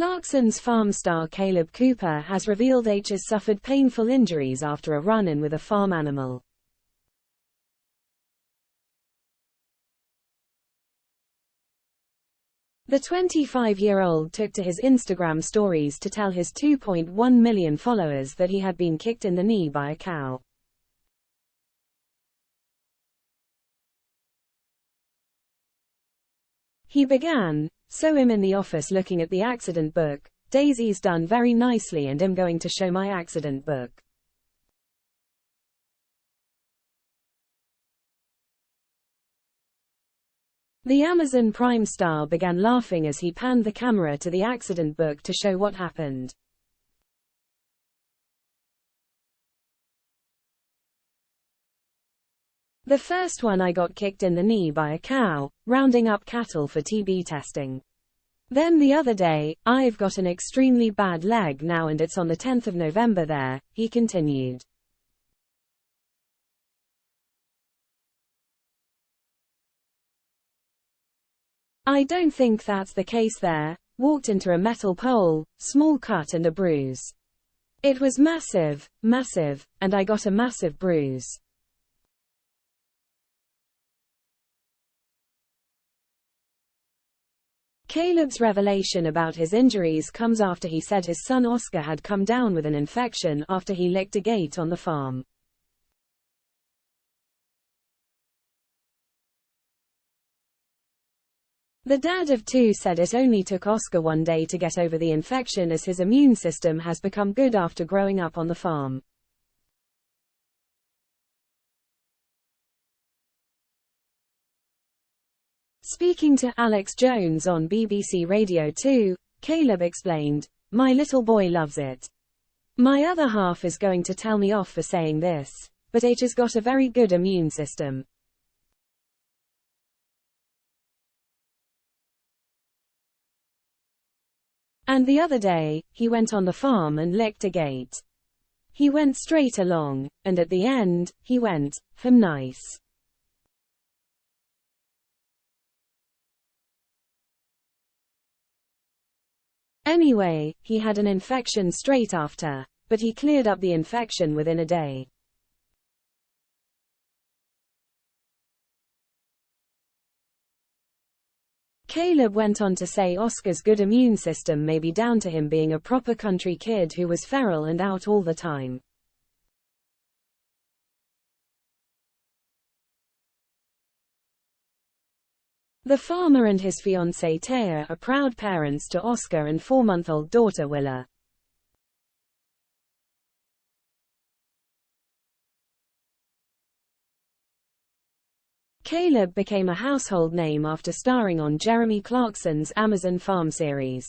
Clarkson's farm star Kaleb Cooper has revealed H's suffered painful injuries after a run-in with a farm animal. The 25-year-old took to his Instagram stories to tell his 2.1 million followers that he had been kicked in the knee by a cow. He began, "So I'm in the office looking at the accident book. Daisy's done very nicely and I'm going to show my accident book. The Amazon Prime star began laughing as he panned the camera to the accident book to show what happened. The first one I got kicked in the knee by a cow, rounding up cattle for TB testing. Then the other day, I've got an extremely bad leg now and it's on the 10th of November there," he continued. "I don't think that's the case there. Walked into a metal pole, small cut and a bruise. It was massive, massive, and I got a massive bruise." Kaleb's revelation about his injuries comes after he said his son Oscar had come down with an infection after he licked a gate on the farm. The dad of two said it only took Oscar one day to get over the infection as his immune system has become good after growing up on the farm. Speaking to Alex Jones on BBC Radio 2, Kaleb explained, "My little boy loves it. My other half is going to tell me off for saying this, but H has got a very good immune system. And the other day, he went on the farm and licked a gate. He went straight along, and at the end, he went, nice. Anyway, he had an infection straight after, but he cleared up the infection within a day." Kaleb went on to say Oscar's good immune system may be down to him being a proper country kid who was feral and out all the time. The farmer and his fiancée Taya are proud parents to Oscar and 4-month-old daughter Willa. Kaleb became a household name after starring on Jeremy Clarkson's Amazon Farm series.